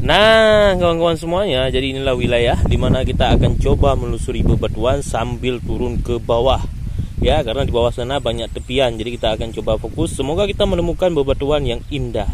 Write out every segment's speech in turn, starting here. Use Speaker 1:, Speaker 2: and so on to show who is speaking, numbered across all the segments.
Speaker 1: Nah, kawan-kawan semuanya, jadi inilah wilayah di mana kita akan coba menelusuri bebatuan sambil turun ke bawah. Ya, karena di bawah sana banyak tepian, jadi kita akan coba fokus. Semoga kita menemukan bebatuan yang indah.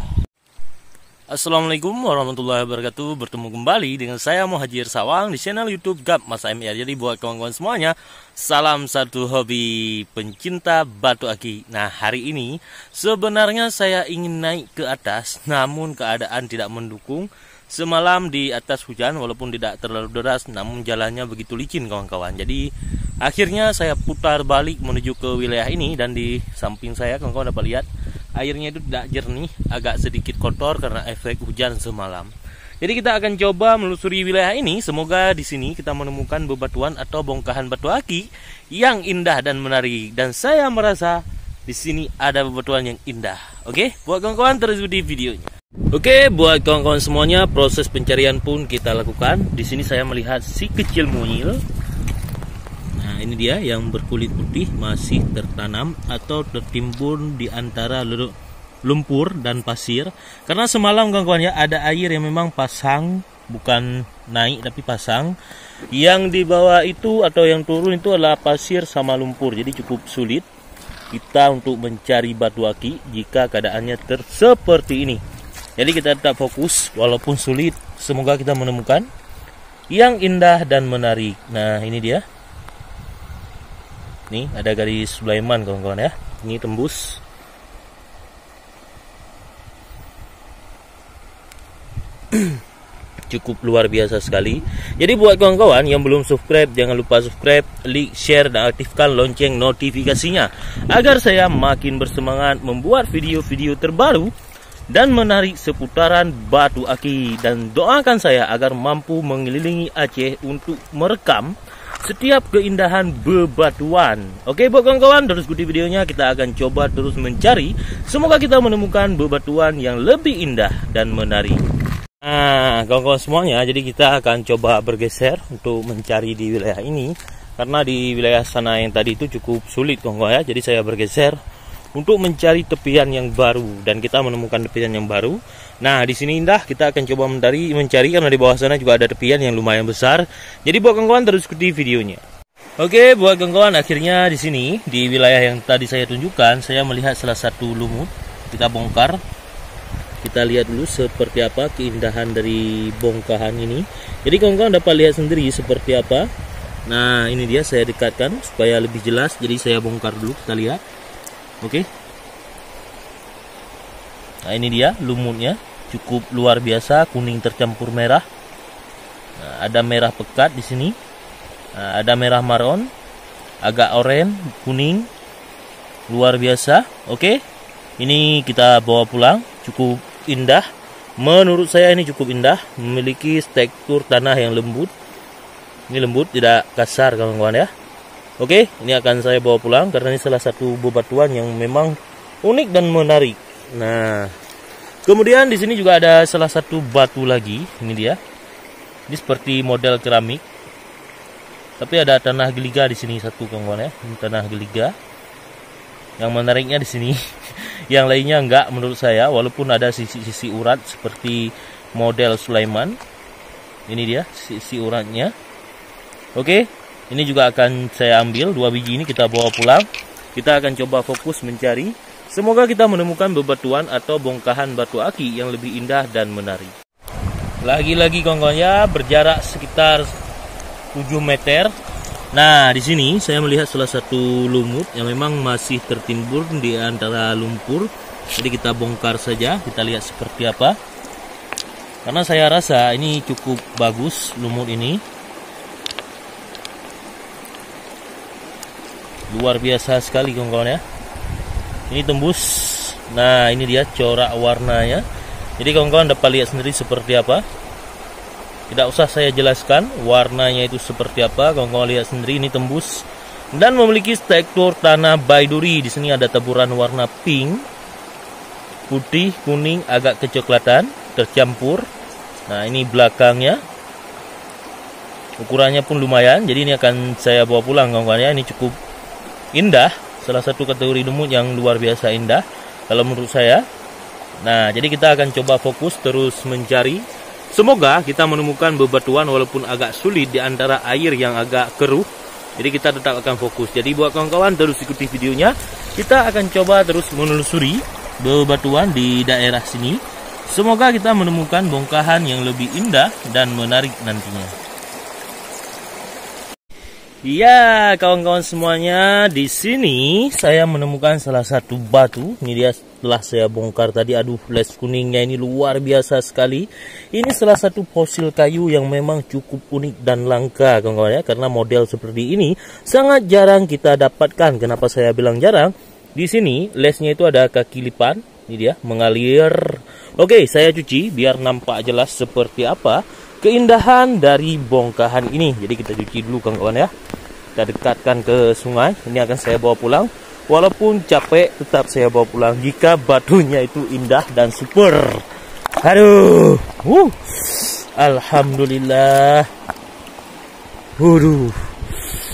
Speaker 1: Assalamualaikum warahmatullahi wabarakatuh. Bertemu kembali dengan saya Muhajir Sawang di channel YouTube Gap Mas MR. Jadi buat kawan-kawan semuanya, salam satu hobi pencinta batu aki. Nah, hari ini sebenarnya saya ingin naik ke atas, namun keadaan tidak mendukung. Semalam di atas hujan, walaupun tidak terlalu deras, namun jalannya begitu licin kawan-kawan. Jadi akhirnya saya putar balik menuju ke wilayah ini, dan di samping saya kawan-kawan dapat lihat airnya itu tidak jernih, agak sedikit kotor karena efek hujan semalam. Jadi kita akan coba menelusuri wilayah ini. Semoga di sini kita menemukan bebatuan atau bongkahan batu aki yang indah dan menarik. Dan saya merasa di sini ada bebatuan yang indah. Oke, buat kawan-kawan terus ikuti videonya. Oke, buat kawan-kawan semuanya, proses pencarian pun kita lakukan. Di sini saya melihat si kecil mungil. Nah, ini dia yang berkulit putih, masih tertanam atau tertimbun di antara lumpur dan pasir. Karena semalam kawan-kawan ya, ada air yang memang pasang, bukan naik tapi pasang. Yang di bawah itu atau yang turun itu adalah pasir sama lumpur. Jadi cukup sulit kita untuk mencari batu aki jika keadaannya seperti ini. Jadi kita tetap fokus walaupun sulit. Semoga kita menemukan yang indah dan menarik. Nah, ini dia. Nih ada garis Sulaiman kawan-kawan ya. Ini tembus. Cukup luar biasa sekali. Jadi buat kawan-kawan yang belum subscribe, jangan lupa subscribe, like, share, dan aktifkan lonceng notifikasinya agar saya makin bersemangat membuat video-video terbaru dan menarik seputaran batu aki. Dan doakan saya agar mampu mengelilingi Aceh untuk merekam setiap keindahan bebatuan. Oke buat kawan-kawan, terus ikuti videonya. Kita akan coba terus mencari. Semoga kita menemukan bebatuan yang lebih indah dan menarik. Nah kawan-kawan semuanya, jadi kita akan coba bergeser untuk mencari di wilayah ini. Karena di wilayah sana yang tadi itu cukup sulit kawan-kawan ya. Jadi saya bergeser untuk mencari tepian yang baru, dan kita menemukan tepian yang baru. Nah, di sini indah, kita akan coba mencari karena di bawah sana juga ada tepian yang lumayan besar. Jadi buat kawan-kawan terus ikuti videonya. Oke, buat kawan-kawan, akhirnya di sini di wilayah yang tadi saya tunjukkan, saya melihat salah satu lumut. Kita bongkar. Kita lihat dulu seperti apa keindahan dari bongkahan ini. Jadi kawan-kawan dapat lihat sendiri seperti apa. Nah, ini dia, saya dekatkan supaya lebih jelas. Jadi saya bongkar dulu, kita lihat. Oke. Nah, ini dia lumutnya, cukup luar biasa, kuning tercampur merah. Nah, ada merah pekat di sini. Nah, ada merah marron, agak oranye, kuning. Luar biasa. Oke. Ini kita bawa pulang, cukup indah. Menurut saya ini cukup indah, memiliki tekstur tanah yang lembut. Ini lembut, tidak kasar kawan-kawan ya. Oke, ini akan saya bawa pulang karena ini salah satu bebatuan yang memang unik dan menarik. Nah, kemudian di sini juga ada salah satu batu lagi. Ini dia. Ini seperti model keramik. Tapi ada tanah geliga di sini satu kawan-kawan ya. Ini tanah geliga. Yang menariknya di sini, yang lainnya enggak menurut saya, walaupun ada sisi-sisi urat seperti model Sulaiman. Ini dia sisi uratnya. Oke. Ini juga akan saya ambil 2 biji ini, kita bawa pulang. Kita akan coba fokus mencari. Semoga kita menemukan bebatuan atau bongkahan batu aki yang lebih indah dan menarik. Lagi-lagi kawan-kawan ya, berjarak sekitar 7 meter. Nah, di sini saya melihat salah satu lumut yang memang masih tertimbun di antara lumpur. Jadi kita bongkar saja, kita lihat seperti apa. Karena saya rasa ini cukup bagus lumut ini. Luar biasa sekali kawan-kawan ya. Ini tembus. Nah, ini dia corak warnanya. Jadi kawan-kawan dapat lihat sendiri seperti apa. Tidak usah saya jelaskan warnanya itu seperti apa. Kawan-kawan lihat sendiri, ini tembus dan memiliki tekstur tanah baiduri. Di sini ada taburan warna pink, putih, kuning, agak kecoklatan tercampur. Nah, ini belakangnya. Ukurannya pun lumayan. Jadi ini akan saya bawa pulang kawan-kawan ya. Ini cukup indah, salah satu kategori lumut yang luar biasa indah kalau menurut saya. Nah, jadi kita akan coba fokus terus mencari. Semoga kita menemukan bebatuan walaupun agak sulit di antara air yang agak keruh. Jadi kita tetap akan fokus. Jadi buat kawan-kawan terus ikuti videonya. Kita akan coba terus menelusuri bebatuan di daerah sini. Semoga kita menemukan bongkahan yang lebih indah dan menarik nantinya. Ya, kawan-kawan semuanya, di sini saya menemukan salah satu batu. Ini dia setelah saya bongkar tadi. Aduh, les kuningnya ini luar biasa sekali. Ini salah satu fosil kayu yang memang cukup unik dan langka, kawan-kawan ya. Karena model seperti ini sangat jarang kita dapatkan. Kenapa saya bilang jarang? Di sini lesnya itu ada kaki lipan. Ini dia, mengalir. Oke, saya cuci biar nampak jelas seperti apa keindahan dari bongkahan ini. Jadi kita cuci dulu kawan-kawan ya. Kita dekatkan ke sungai. Ini akan saya bawa pulang. Walaupun capek tetap saya bawa pulang jika batunya itu indah dan super. Aduh. Alhamdulillah.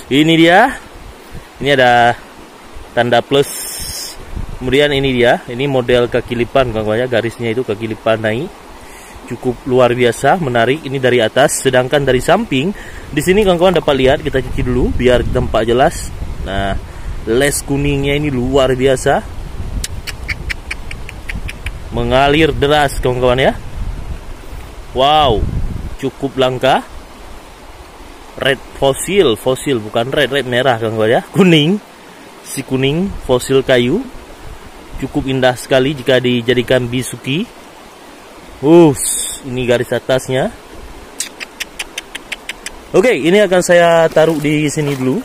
Speaker 1: Ini dia. Ini ada tanda plus. Kemudian ini dia. Ini model kaki lipan kawan-kawan ya. Garisnya itu kaki lipan naik. Cukup luar biasa, menarik. Ini dari atas, sedangkan dari samping di sini kawan-kawan dapat lihat. Kita cuci dulu biar tampak jelas. Nah, les kuningnya ini luar biasa, mengalir deras kawan-kawan ya. Wow, cukup langka. Red fosil bukan red merah kawan-kawan ya. Kuning, si kuning fosil kayu. Cukup indah sekali jika dijadikan bisuki. Ini garis atasnya. Oke, ini akan saya taruh di sini dulu.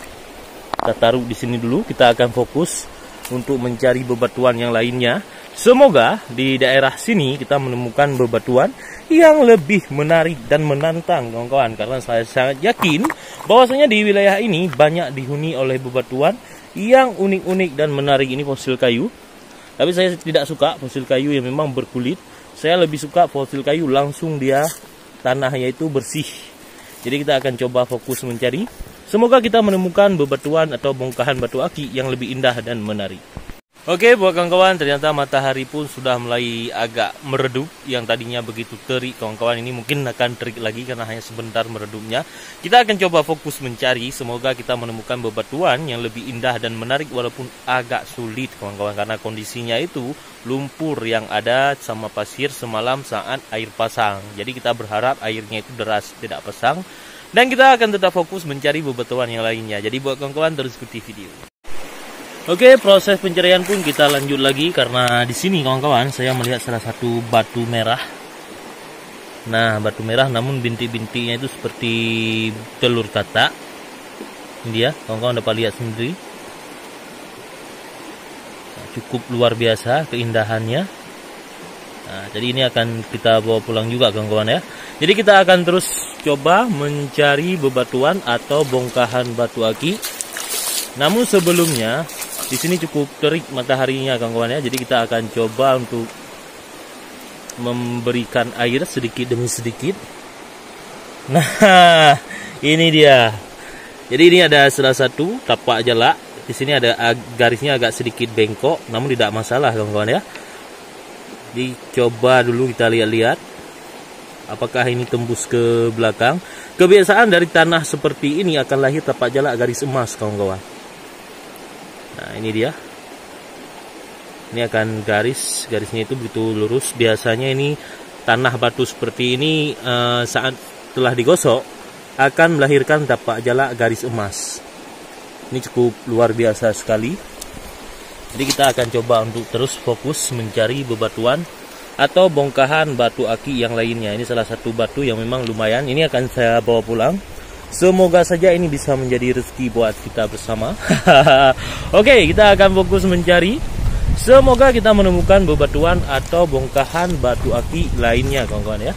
Speaker 1: Kita taruh di sini dulu. Kita akan fokus untuk mencari bebatuan yang lainnya. Semoga di daerah sini kita menemukan bebatuan yang lebih menarik dan menantang, kawan-kawan. Karena saya sangat yakin bahwasanya di wilayah ini banyak dihuni oleh bebatuan yang unik-unik dan menarik. Ini fosil kayu. Tapi saya tidak suka fosil kayu yang memang berkulit. Saya lebih suka fosil kayu langsung dia tanahnya itu bersih. Jadi kita akan coba fokus mencari. Semoga kita menemukan bebatuan atau bongkahan batu aki yang lebih indah dan menarik. Oke, buat kawan-kawan, ternyata matahari pun sudah mulai agak meredup. Yang tadinya begitu terik, kawan-kawan, ini mungkin akan terik lagi karena hanya sebentar meredupnya. Kita akan coba fokus mencari. Semoga kita menemukan bebatuan yang lebih indah dan menarik walaupun agak sulit, kawan-kawan, karena kondisinya itu lumpur yang ada sama pasir semalam saat air pasang. Jadi kita berharap airnya itu deras, tidak pasang. Dan kita akan tetap fokus mencari bebatuan yang lainnya. Jadi buat kawan-kawan terus ikuti video. Oke, proses pencarian pun kita lanjut lagi karena di sini kawan-kawan saya melihat salah satu batu merah. Nah, batu merah namun bintik-bintiknya itu seperti telur katak. Ini dia, kawan-kawan dapat lihat sendiri. Nah, cukup luar biasa keindahannya. Nah, jadi ini akan kita bawa pulang juga kawan-kawan ya. Jadi kita akan terus coba mencari bebatuan atau bongkahan batu aki. Namun sebelumnya di sini cukup terik mataharinya kawan-kawan ya. Jadi kita akan coba untuk memberikan air sedikit demi sedikit. Nah, ini dia. Jadi ini ada salah satu tapak jalak. Di sini ada garisnya agak sedikit bengkok, namun tidak masalah kawan-kawan ya. Dicoba dulu kita lihat-lihat apakah ini tembus ke belakang. Kebiasaan dari tanah seperti ini akan lahir tapak jalak garis emas kawan-kawan. Nah, ini dia. Ini akan garisnya itu begitu lurus. Biasanya ini tanah batu seperti ini saat telah digosok akan melahirkan tapak jalak garis emas. Ini cukup luar biasa sekali. Jadi kita akan coba untuk terus fokus mencari bebatuan atau bongkahan batu aki yang lainnya. Ini salah satu batu yang memang lumayan. Ini akan saya bawa pulang. Semoga saja ini bisa menjadi rezeki buat kita bersama. Oke, kita akan fokus mencari. Semoga kita menemukan bebatuan atau bongkahan batu aki lainnya kawan-kawan ya.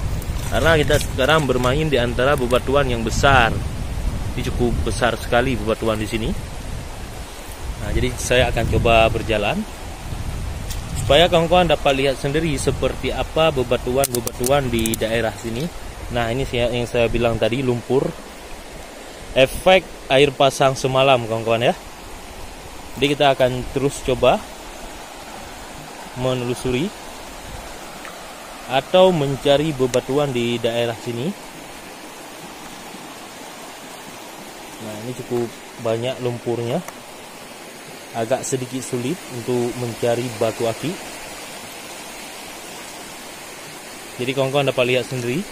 Speaker 1: Karena kita sekarang bermain di antara bebatuan yang besar. Ini cukup besar sekali bebatuan di sini. Nah, jadi saya akan coba berjalan supaya kawan-kawan dapat lihat sendiri seperti apa bebatuan di daerah sini. Nah, ini yang saya bilang tadi, lumpur. Efek air pasang semalam kawan-kawan ya. Jadi kita akan terus coba menelusuri atau mencari bebatuan di daerah sini. Nah, ini cukup banyak lumpurnya, agak sedikit sulit untuk mencari batu aki. Jadi kawan-kawan dapat lihat sendiri.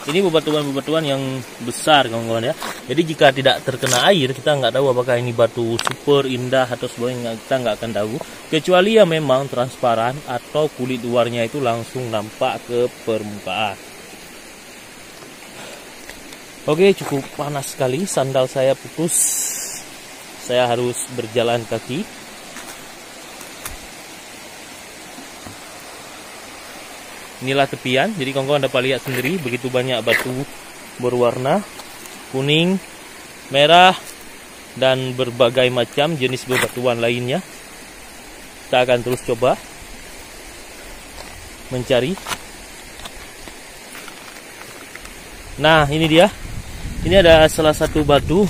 Speaker 1: Ini bebatuan-bebatuan yang besar kawan-kawan ya. Jadi jika tidak terkena air, kita nggak tahu apakah ini batu super indah atau sebagainya, kita nggak akan tahu. Kecuali yang memang transparan atau kulit luarnya itu langsung nampak ke permukaan. Oke, cukup panas sekali. Sandal saya putus. Saya harus berjalan kaki. Inilah tepian. Jadi kawan-kawan dapat lihat sendiri begitu banyak batu berwarna kuning, merah, dan berbagai macam jenis bebatuan lainnya. Kita akan terus coba mencari. Nah, ini dia. Ini ada salah satu batu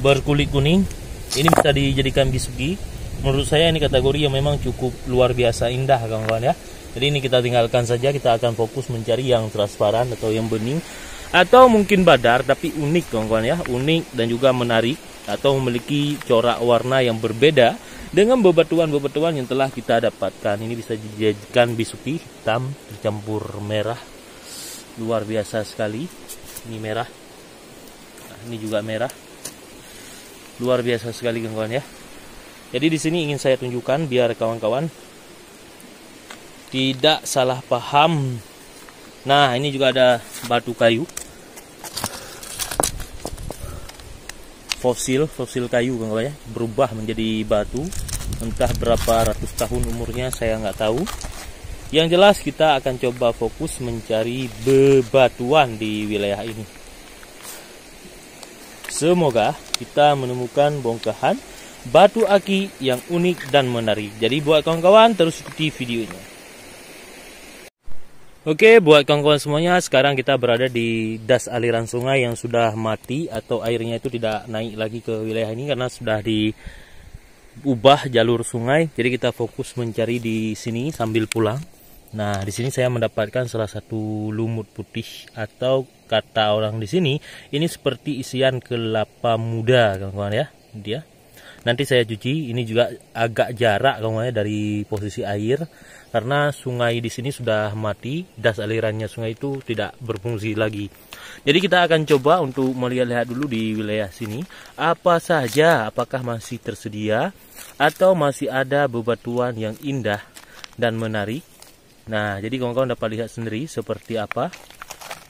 Speaker 1: berkulit kuning. Ini bisa dijadikan bisuki. Menurut saya ini kategori yang memang cukup luar biasa indah kawan-kawan ya. Jadi ini kita tinggalkan saja, kita akan fokus mencari yang transparan atau yang bening. Atau mungkin badar, tapi unik kawan-kawan ya. Unik dan juga menarik, atau memiliki corak warna yang berbeda dengan bebatuan-bebatuan yang telah kita dapatkan. Ini bisa dijadikan bisuki hitam tercampur merah. Luar biasa sekali. Ini merah. Nah, ini juga merah. Luar biasa sekali kawan-kawan ya. Jadi di sini ingin saya tunjukkan biar kawan-kawan tidak salah paham. Nah, ini juga ada batu kayu. Fosil kayu kawan-kawan ya, berubah menjadi batu. Entah berapa ratus tahun umurnya saya nggak tahu. Yang jelas kita akan coba fokus mencari bebatuan di wilayah ini. Semoga kita menemukan bongkahan batu aki yang unik dan menarik. Jadi buat kawan-kawan terus ikuti videonya. Oke, buat kawan-kawan semuanya, sekarang kita berada di das aliran sungai yang sudah mati atau airnya itu tidak naik lagi ke wilayah ini karena sudah diubah jalur sungai. Jadi kita fokus mencari di sini sambil pulang. Nah, di sini saya mendapatkan salah satu lumut putih atau kata orang di sini ini seperti isian kelapa muda, kawan-kawan ya. Dia. Nanti saya cuci. Ini juga agak jarak kawan-kawan ya dari posisi air. Karena sungai di sini sudah mati, das alirannya sungai itu tidak berfungsi lagi. Jadi kita akan coba untuk melihat-lihat dulu di wilayah sini apa saja, apakah masih tersedia atau masih ada bebatuan yang indah dan menarik. Nah, jadi kawan-kawan dapat lihat sendiri seperti apa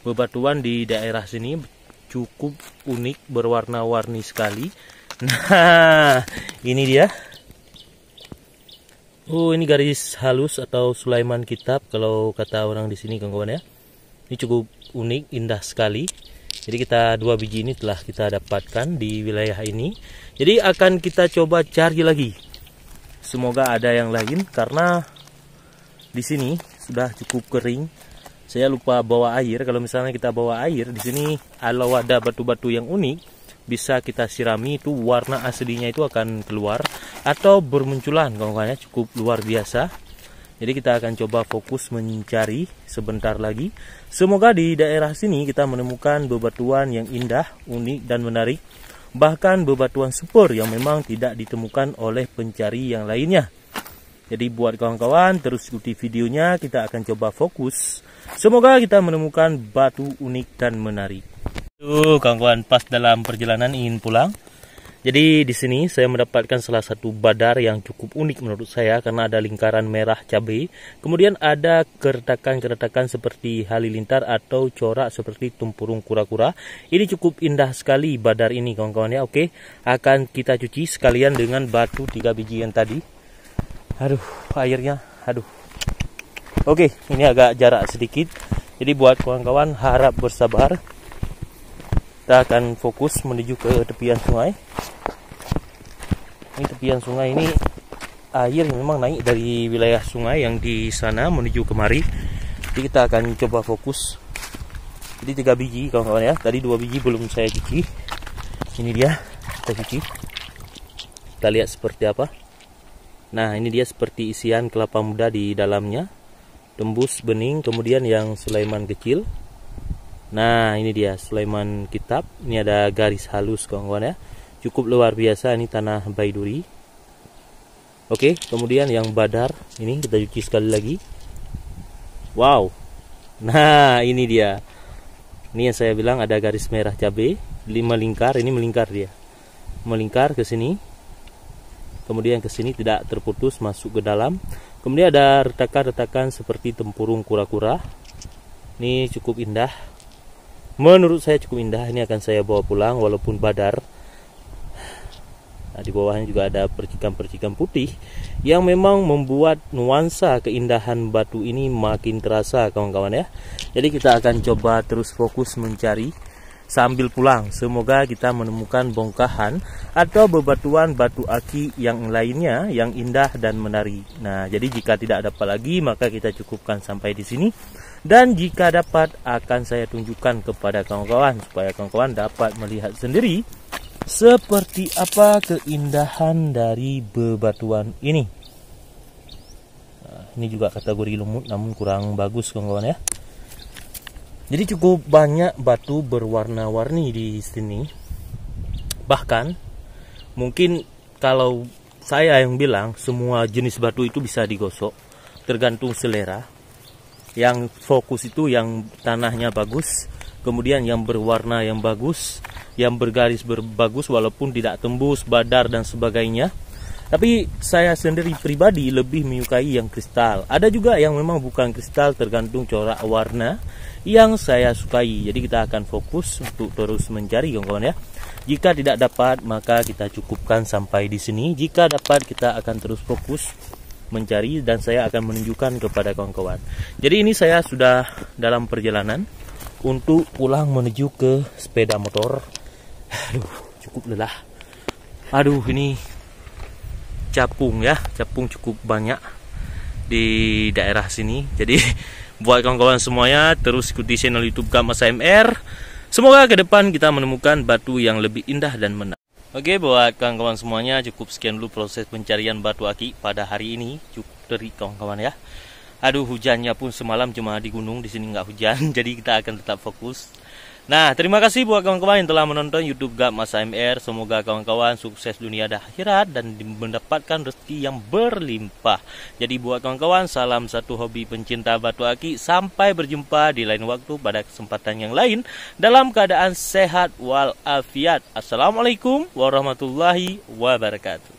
Speaker 1: bebatuan di daerah sini, cukup unik, berwarna-warni sekali. Nah, ini dia. Oh, ini garis halus atau Sulaiman Kitab kalau kata orang di sini kawan-kawan ya. Ini cukup unik, indah sekali. Jadi kita 2 biji ini telah kita dapatkan di wilayah ini. Jadi akan kita coba cari lagi. Semoga ada yang lain karena di sini sudah cukup kering. Saya lupa bawa air. Kalau misalnya kita bawa air di sini, kalau ada batu-batu yang unik bisa kita sirami, itu warna aslinya itu akan keluar atau bermunculan kawan-kawan ya, cukup luar biasa. Jadi kita akan coba fokus mencari sebentar lagi. Semoga di daerah sini kita menemukan bebatuan yang indah, unik dan menarik, bahkan bebatuan super yang memang tidak ditemukan oleh pencari yang lainnya. Jadi buat kawan-kawan terus ikuti videonya, kita akan coba fokus. Semoga kita menemukan batu unik dan menarik. Tuh kawan-kawan, pas dalam perjalanan ingin pulang. Jadi di sini saya mendapatkan salah satu badar yang cukup unik menurut saya karena ada lingkaran merah cabai. Kemudian ada keretakan-keretakan seperti halilintar atau corak seperti tempurung kura-kura. Ini cukup indah sekali badar ini kawan-kawan ya. Oke, akan kita cuci sekalian dengan batu 3 biji yang tadi. Aduh, airnya, aduh. Oke, ini agak jarak sedikit. Jadi buat kawan-kawan harap bersabar. Kita akan fokus menuju ke tepian sungai. Ini tepian sungai ini air memang naik dari wilayah sungai yang di sana menuju kemari. Jadi kita akan coba fokus. Jadi 3 biji kawan-kawan ya. Tadi 2 biji belum saya cuci. Ini dia, kita cuci. Kita lihat seperti apa. Nah, ini dia seperti isian kelapa muda di dalamnya. tembus bening. Kemudian yang Sulaiman kecil. Nah, ini dia Sulaiman Kitab. Ini ada garis halus kawan-kawan ya. Cukup luar biasa, ini tanah Baiduri. Oke, kemudian yang Badar. Ini kita cuci sekali lagi. Wow. Nah, ini dia. Ini yang saya bilang ada garis merah cabai, 5 lingkar. Ini melingkar dia. Melingkar ke sini. Kemudian ke sini tidak terputus masuk ke dalam. Kemudian ada retakan-retakan seperti tempurung kura-kura. Ini cukup indah. Menurut saya cukup indah. Ini akan saya bawa pulang walaupun Badar. Nah, di bawahnya juga ada percikan-percikan putih yang memang membuat nuansa keindahan batu ini makin terasa kawan-kawan ya. Jadi kita akan coba terus fokus mencari sambil pulang. Semoga kita menemukan bongkahan atau bebatuan batu aki yang lainnya yang indah dan menarik. Nah, jadi jika tidak dapat lagi maka kita cukupkan sampai di sini. Dan jika dapat akan saya tunjukkan kepada kawan-kawan supaya kawan-kawan dapat melihat sendiri seperti apa keindahan dari bebatuan ini. Nah, ini juga kategori lumut namun kurang bagus kawan-kawan ya. Jadi cukup banyak batu berwarna-warni di sini. Bahkan mungkin kalau saya yang bilang semua jenis batu itu bisa digosok, tergantung selera. Yang fokus itu yang tanahnya bagus, kemudian yang berwarna yang bagus, yang bergaris berbagus walaupun tidak tembus, badar dan sebagainya. Tapi saya sendiri pribadi lebih menyukai yang kristal. Ada juga yang memang bukan kristal, tergantung corak warna yang saya sukai. Jadi kita akan fokus untuk terus mencari kawan-kawan ya. Jika tidak dapat maka kita cukupkan sampai di sini. Jika dapat kita akan terus fokus mencari dan saya akan menunjukkan kepada kawan-kawan. Jadi ini saya sudah dalam perjalanan untuk pulang menuju ke sepeda motor. Aduh, cukup lelah. Aduh, ini capung ya, capung cukup banyak di daerah sini. Jadi buat kawan-kawan semuanya terus ikuti channel YouTube Gap Mas AMR. Semoga ke depan kita menemukan batu yang lebih indah dan menarik. Oke, buat kawan-kawan semuanya cukup sekian dulu proses pencarian batu aki pada hari ini. Cukup terik kawan-kawan ya. Aduh, hujannya pun semalam cuma di gunung, di sini nggak hujan. Jadi kita akan tetap fokus. Nah, terima kasih buat kawan-kawan yang telah menonton YouTube Gap Mas AMR. Semoga kawan-kawan sukses dunia dan akhirat dan mendapatkan rezeki yang berlimpah. Jadi buat kawan-kawan, salam satu hobi pencinta batu aki. Sampai berjumpa di lain waktu pada kesempatan yang lain dalam keadaan sehat walafiat. Assalamualaikum warahmatullahi wabarakatuh.